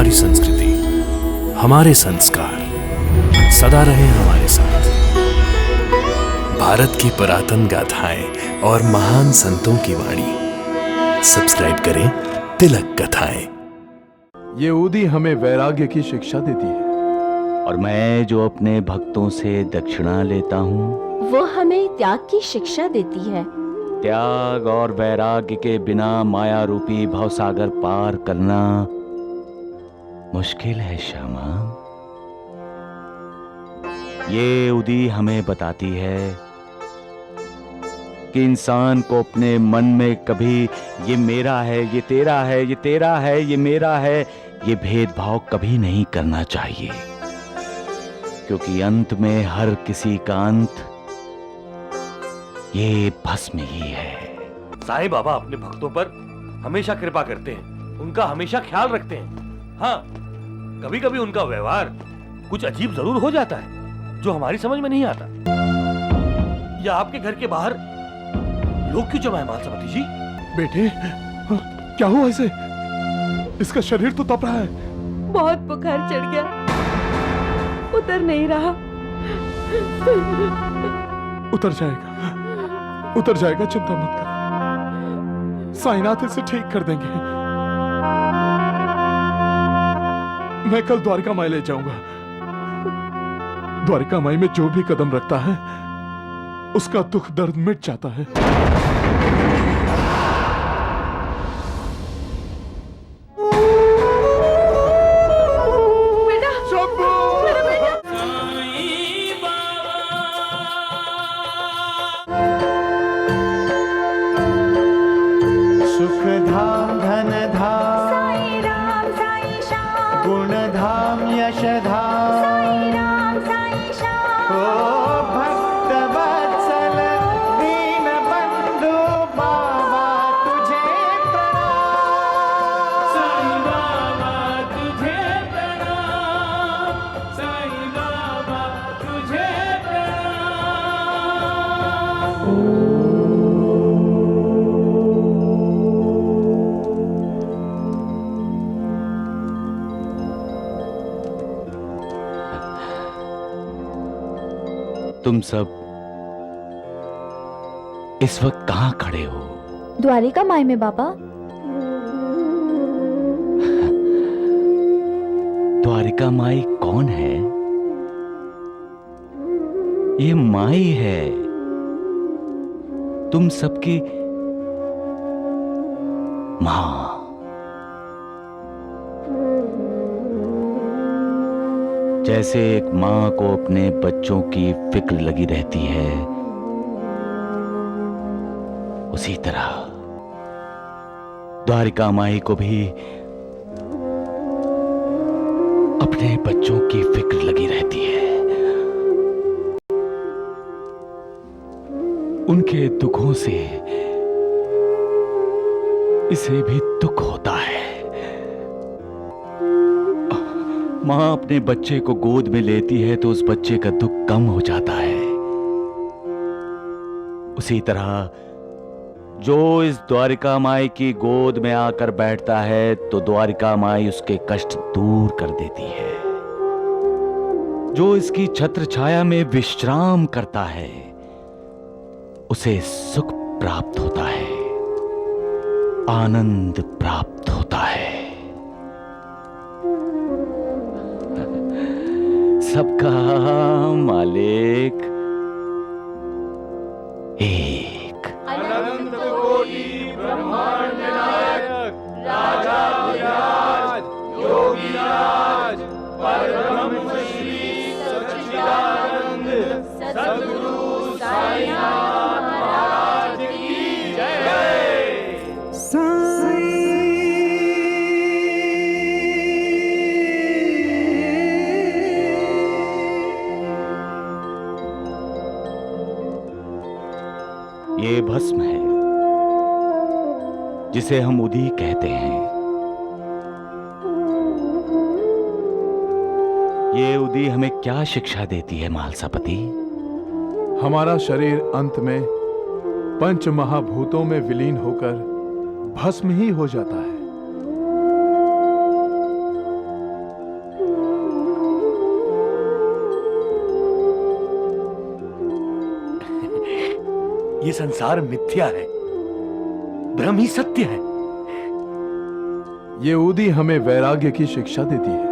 हमारी संस्कृति, हमारे संस्कार सदा रहे हमारे साथ। भारत की पुरातन गाथाएं और महान संतों की वाणी। सब्सक्राइब करें तिलक कथाएं। यहूदी हमें वैराग्य की शिक्षा देती है, और मैं जो अपने भक्तों से दक्षिणा लेता हूँ वो हमें त्याग की शिक्षा देती है। त्याग और वैराग्य के बिना माया रूपी भवसागर पार करना मुश्किल है श्यामा। ये उदी हमें बताती है कि इंसान को अपने मन में कभी ये मेरा है, ये तेरा है, ये तेरा है, ये मेरा है, ये भेदभाव कभी नहीं करना चाहिए, क्योंकि अंत में हर किसी का अंत ये भस्म ही है। साईं बाबा अपने भक्तों पर हमेशा कृपा करते हैं, उनका हमेशा ख्याल रखते हैं। हाँ, कभी कभी उनका व्यवहार कुछ अजीब जरूर हो जाता है जो हमारी समझ में नहीं आता। या आपके घर के बाहर लोग क्यों जमा है मालसापति जी? बेटे क्या हुआ इसे? इसका शरीर तो तप रहा है। बहुत बुखार चढ़ गया, उतर नहीं रहा। उतर जाएगा, चिंता मत कर। साईनाथ इसे ठीक कर देंगे। मैं कल द्वारिका माई ले जाऊंगा। द्वारिका माई में जो भी कदम रखता है उसका दुख दर्द मिट जाता है। सुख धाम धन धाम साई राम साई श्याम, गुण धाम यश धाम साई राम साई श्याम। ओ भक्त वत्सल दीन बंधु बाबा तुझे प्रणाम। साई बाबा तुझे प्रणाम, साई बाबा तुझे प्रणाम। तुम सब इस वक्त कहां खड़े हो? द्वारिका माई में बाबा। द्वारिका माई कौन है? ये माई है, तुम सबकी मां। जैसे एक मां को अपने बच्चों की फिक्र लगी रहती है, उसी तरह द्वारिका माई को भी अपने बच्चों की फिक्र लगी रहती है। उनके दुखों से इसे भी दुख होता है। मां अपने बच्चे को गोद में लेती है तो उस बच्चे का दुख कम हो जाता है। उसी तरह जो इस द्वारिका माई की गोद में आकर बैठता है तो द्वारिका माई उसके कष्ट दूर कर देती है। जो इसकी छत्र छाया में विश्राम करता है उसे सुख प्राप्त होता है, आनंद प्राप्त होता है। सबका मालिक एक। अनंत कोटि ब्रह्मांड नायक राजा विराज योगी राज परब्रह्म श्री सच्चिदानंद सद्गुरु साईनाथ महाराज की जय। ये भस्म है जिसे हम उदी कहते हैं। ये उदी हमें क्या शिक्षा देती है मालसापति? हमारा शरीर अंत में पंच महाभूतों में विलीन होकर भस्म ही हो जाता है। ये संसार मिथ्या है, भ्रम ही सत्य है। ये उदी हमें वैराग्य की शिक्षा देती है।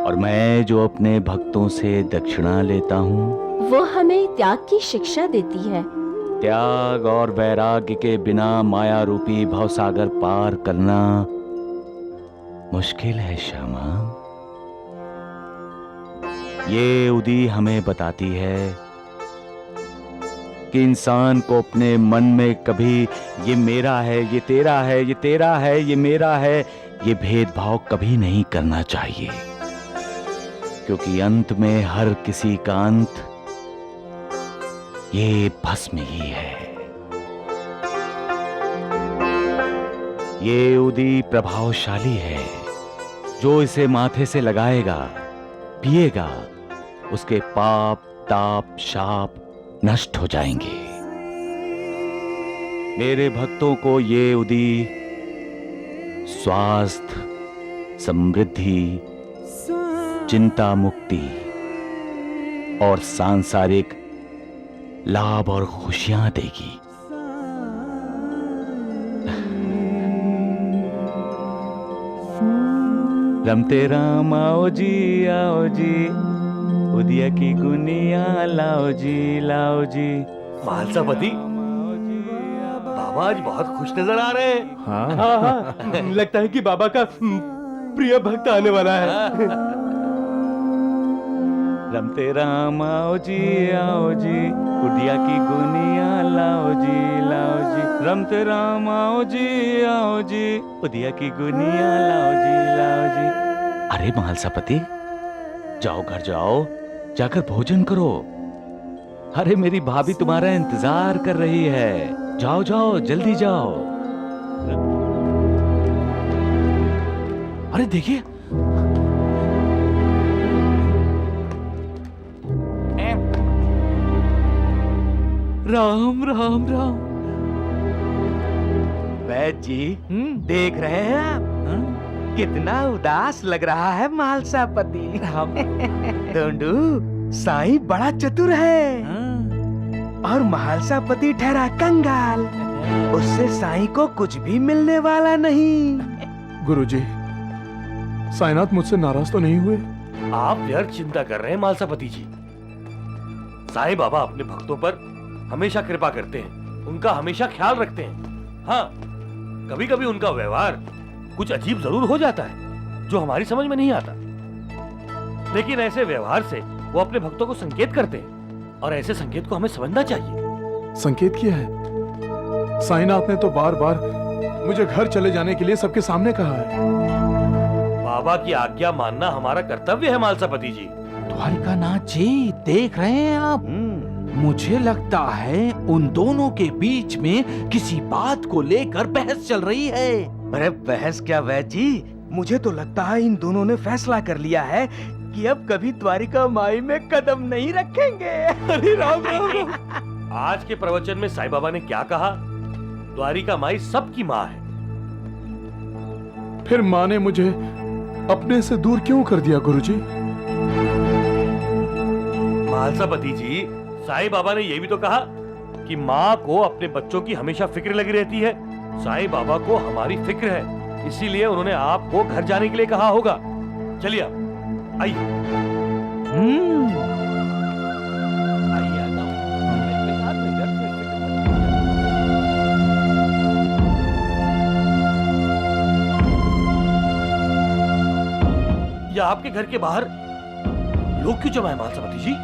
और मैं जो अपने भक्तों से दक्षिणा लेता हूँ, वो हमें त्याग की शिक्षा देती है। त्याग और वैराग्य के बिना माया रूपी भवसागर पार करना मुश्किल है श्यामा। ये उदी हमें बताती है कि इंसान को अपने मन में कभी ये मेरा है, ये तेरा है, ये तेरा है, ये मेरा है, ये भेदभाव कभी नहीं करना चाहिए, क्योंकि अंत में हर किसी का अंत ये भस्म ही है। ये उदी प्रभावशाली है। जो इसे माथे से लगाएगा, पिएगा, उसके पाप ताप शाप नष्ट हो जाएंगे। मेरे भक्तों को ये उदी स्वास्थ्य, समृद्धि, चिंता मुक्ति और सांसारिक लाभ और खुशियां देगी। रमते राम आओ जी, उदिया की गुनिया लाओ जी। महालसापति, बाबा आज बहुत खुश नजर आ रहे हैं। हाँ, लगता है कि बाबा का प्रिय भक्त आने वाला है। रमते राम आओ जी, उदिया की गुनिया लाओ जी। रमते राम आओ जी, उदिया की गुनिया लाओ जी। अरे महालसापति, जाओ घर जाओ, जाकर भोजन करो। अरे मेरी भाभी तुम्हारा इंतजार कर रही है। जाओ जाओ, जल्दी जाओ। अरे देखिए, राम राम राम। वैद्य जी, देख रहे हैं आप? कितना उदास लग रहा है महालसापति। धोंडू, साईं बड़ा चतुर है और महालसापति ठहरा कंगाल। उससे साईं को कुछ भी मिलने वाला नहीं। गुरुजी, साईनाथ मुझसे नाराज तो नहीं हुए? आप व्यर्थ चिंता कर रहे हैं महालसापति जी। साईं बाबा अपने भक्तों पर हमेशा कृपा करते हैं, उनका हमेशा ख्याल रखते हैं। हाँ, कभी कभी उनका व्यवहार कुछ अजीब जरूर हो जाता है, जो हमारी समझ में नहीं आता, लेकिन ऐसे व्यवहार से वो अपने भक्तों को संकेत करते हैं और ऐसे संकेत को हमें समझना चाहिए। संकेत किया है? साईनाथ ने तो बार बार मुझे घर चले जाने के लिए सबके सामने कहा है। बाबा की आज्ञा मानना हमारा कर्तव्य है महालसापति जी। द्वारिकानाथ जी, देख रहे हैं आप? मुझे लगता है उन दोनों के बीच में किसी बात को लेकर बहस चल रही है। अरे बहस क्या वैद्य जी, मुझे तो लगता है इन दोनों ने फैसला कर लिया है कि अब कभी द्वारिका माई में कदम नहीं रखेंगे। अरे राम राम राम। आज के प्रवचन में साईं बाबा ने क्या कहा? द्वारिका माई सबकी माँ है। फिर माँ ने मुझे अपने से दूर क्यों कर दिया गुरुजी? महालसापति जी, साईं बाबा ने यह भी तो कहा कि माँ को अपने बच्चों की हमेशा फिक्र लगी रहती है। साईं बाबा को हमारी फिक्र है, इसीलिए उन्होंने आपको घर जाने के लिए कहा होगा। चलिए आप आइए। या आपके घर के बाहर लोग क्यों जमा है महालसापति जी?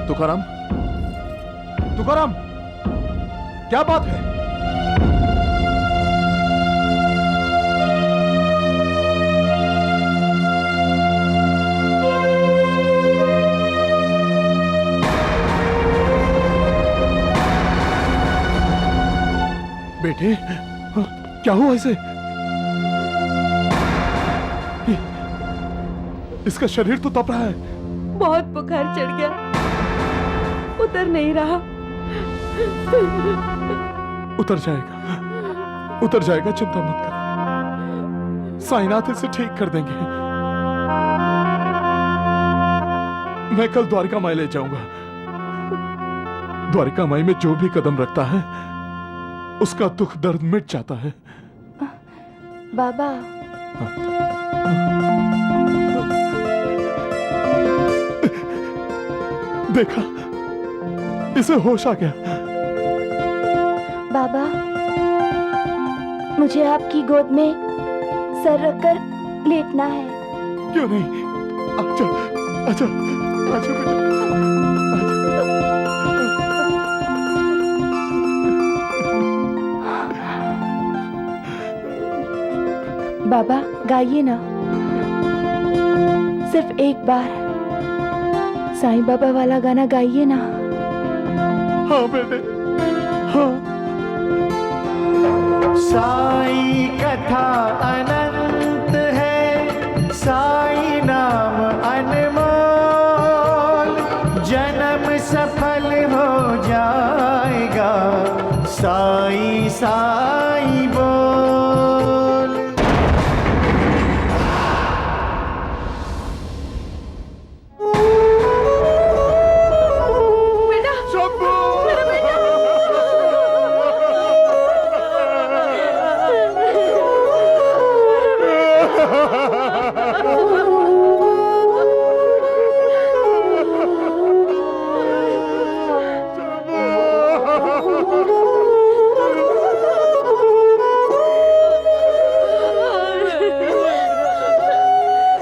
तुकाराम, तुकाराम, क्या बात है? बेटे, क्या हुआ इसे? इसका शरीर तो तप रहा है। बहुत बुखार चढ़ गया, उतर नहीं रहा। उतर जाएगा, चिंता मत कर। साईनाथ इसे ठीक कर देंगे। मैं कल द्वारिका माई ले जाऊंगा। द्वारिका माई में जो भी कदम रखता है उसका दुख दर्द मिट जाता है। बाबा, देखा, इसे होश आ गया। बाबा, मुझे आपकी गोद में सर रखकर लेटना है। क्यों नहीं? आजा, आजा, आजा बेटा, बाबा, गाइए ना, सिर्फ एक बार साईं बाबा वाला गाना गाइए ना। हाँ बेटे, हाँ। साई कथा अनंत है, साई नाम अनमोल, जन्म सफल हो जाएगा, साई साई बोल। बेटा, शंभू! मेरा बेटा।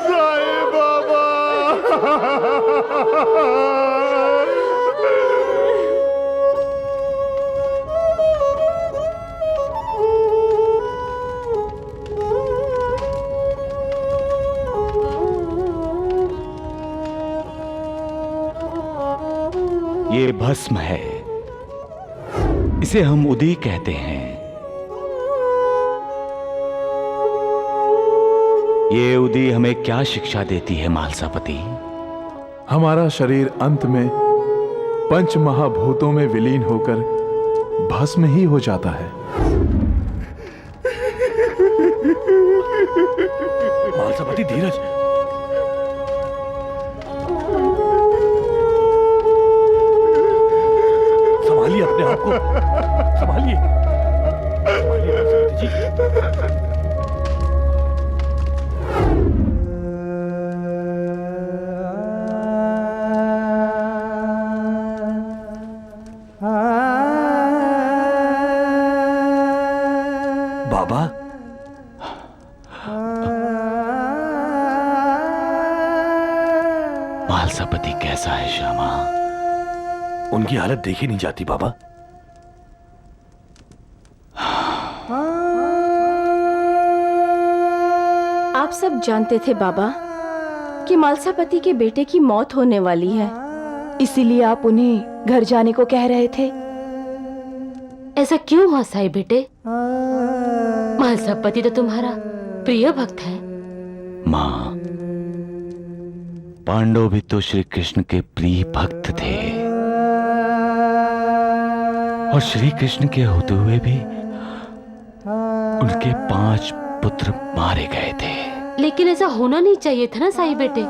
साईं बाबा! ये भस्म है, इसे हम उदी कहते हैं। ये उदी हमें क्या शिक्षा देती है मालसापति? हमारा शरीर अंत में पंच महाभूतों में विलीन होकर भस्म ही हो जाता है। मालसापति, धीरज। संभालिए अपने आप को, संभालिए, संभालिए मालसापति जी। बाबा, मालसापति कैसा है श्यामा? उनकी हालत देखी नहीं जाती बाबा। आप सब जानते थे बाबा कि मालसापति के बेटे की मौत होने वाली है, इसीलिए आप उन्हें घर जाने को कह रहे थे। ऐसा क्यों हुआ साईं बेटे? मालसापति तो तुम्हारा प्रिय भक्त है। माँ, पांडव भी तो श्री कृष्ण के प्रिय भक्त थे, और श्री कृष्ण के होते हुए भी उनके 5 पुत्र मारे गए थे। लेकिन ऐसा होना नहीं चाहिए था ना साईं बेटे।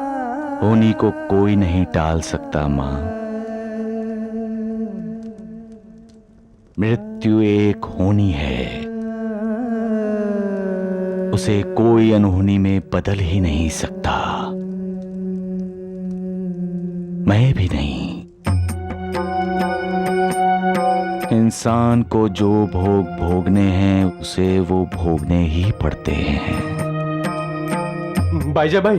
होनी को कोई नहीं टाल सकता माँ। मृत्यु एक होनी है, उसे कोई अनहोनी में बदल ही नहीं सकता, मैं भी नहीं। इंसान को जो भोग भोगने हैं उसे वो भोगने ही पड़ते हैं। भाईजा भाई,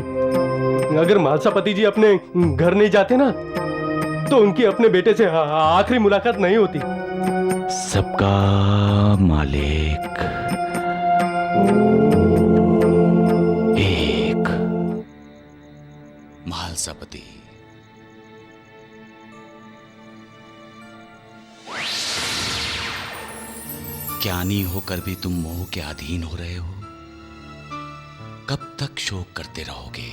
अगर मालसापति जी अपने घर नहीं जाते ना तो उनकी अपने बेटे से आखिरी मुलाकात नहीं होती। सबका मालिक एक। मालसापति। ज्ञानी होकर भी तुम मोह के अधीन हो रहे हो। कब तक शोक करते रहोगे?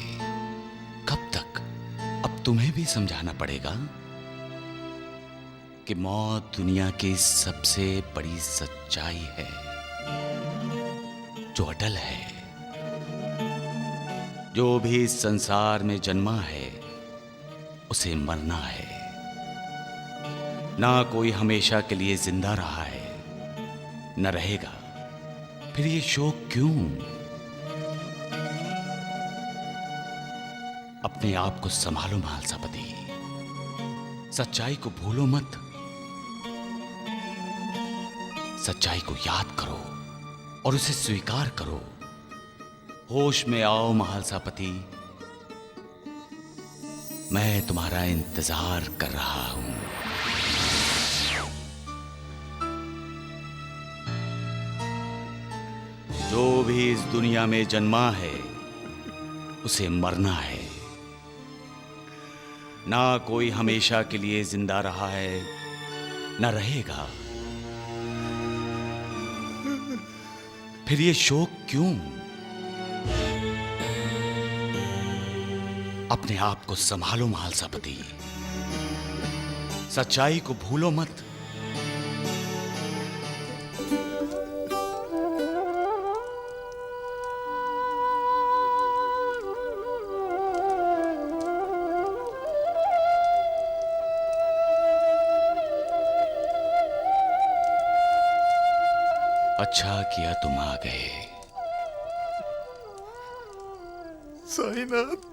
कब तक? अब तुम्हें भी समझाना पड़ेगा। कि मौत दुनिया की सबसे बड़ी सच्चाई है जो अटल है। जो भी इस संसार में जन्मा है उसे मरना है। ना कोई हमेशा के लिए जिंदा रहा है न रहेगा, फिर ये शोक क्यों? अपने आप को संभालो महालसापति, सच्चाई को भूलो मत। सच्चाई को याद करो और उसे स्वीकार करो। होश में आओ महालसापति, मैं तुम्हारा इंतजार कर रहा हूं। जो भी इस दुनिया में जन्मा है उसे मरना है। ना कोई हमेशा के लिए जिंदा रहा है न रहेगा, फिर ये शोक क्यों? अपने आप को संभालो महालसापति, सच्चाई को भूलो मत। अच्छा किया तुम आ गए। साईनाथ,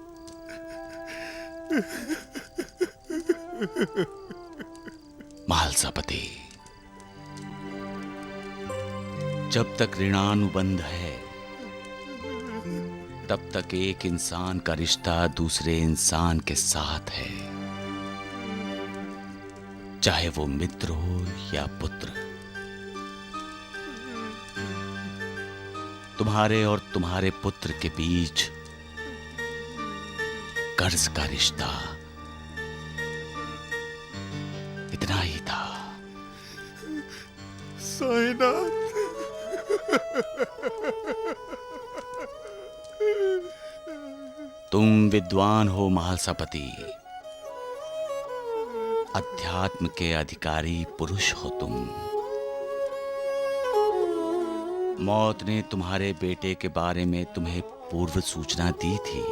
महालसापति, जब तक ऋणानुबंध है तब तक एक इंसान का रिश्ता दूसरे इंसान के साथ है, चाहे वो मित्र हो या पुत्र। तुम्हारे और तुम्हारे पुत्र के बीच कर्ज का रिश्ता इतना ही था। साईनाथ, तुम विद्वान हो महालसापति, अध्यात्म के अधिकारी पुरुष हो तुम। मौत ने तुम्हारे बेटे के बारे में तुम्हें पूर्व सूचना दी थी,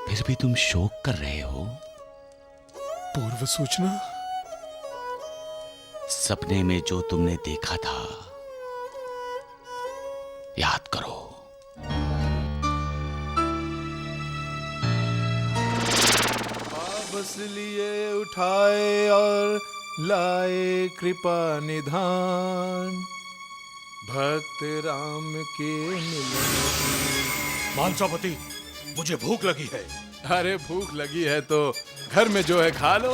फिर भी तुम शोक कर रहे हो। पूर्व सूचना? सपने में जो तुमने देखा था याद करो। बस लिए उठाए और लाए कृपा निधान, भक्त राम के मिलन। महालसापति, मुझे भूख लगी है। अरे भूख लगी है तो घर में जो है खा लो।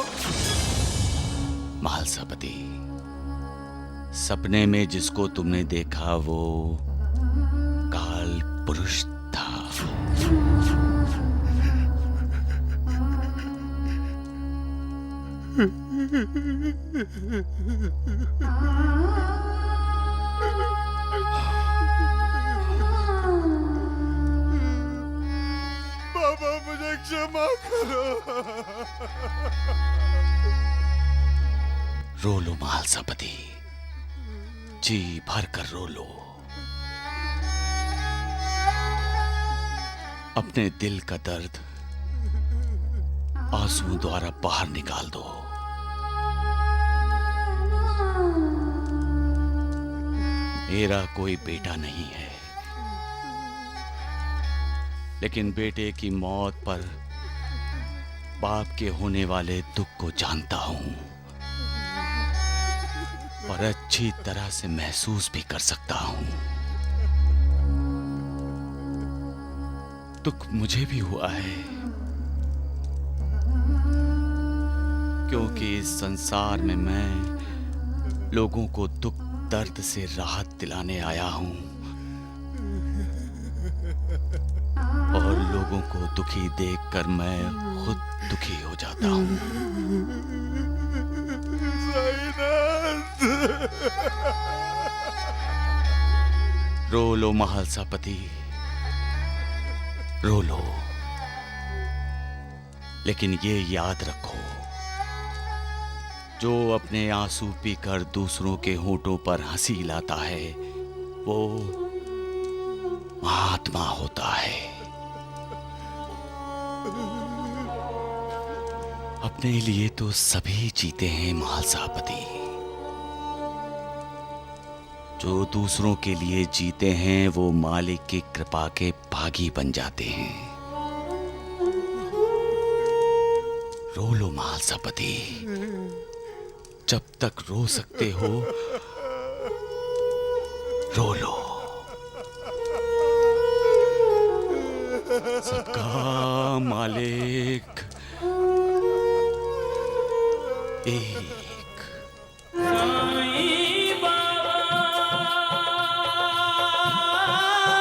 महालसापति, सपने में जिसको तुमने देखा वो काल पुरुष था। बाबा, मुझे क्षमा करो। रो लो महालसापति, जी भर कर रो लो। अपने दिल का दर्द आंसुओं द्वारा बाहर निकाल दो। मेरा कोई बेटा नहीं है, लेकिन बेटे की मौत पर बाप के होने वाले दुख को जानता हूं और अच्छी तरह से महसूस भी कर सकता हूं। दुख मुझे भी हुआ है, क्योंकि इस संसार में मैं लोगों को दुख दर्द से राहत दिलाने आया हूं और लोगों को दुखी देखकर मैं खुद दुखी हो जाता हूं। रो लो महालसापति, रो लो, लेकिन ये याद रखो जो अपने आंसू पीकर दूसरों के होठों पर हंसी लाता है वो महात्मा होता है। अपने लिए तो सभी जीते हैं महालसापति, जो दूसरों के लिए जीते हैं वो मालिक की कृपा के भागी बन जाते हैं। रो लो महालसापति, जब तक रो सकते हो रो लो। सबका मालिक एक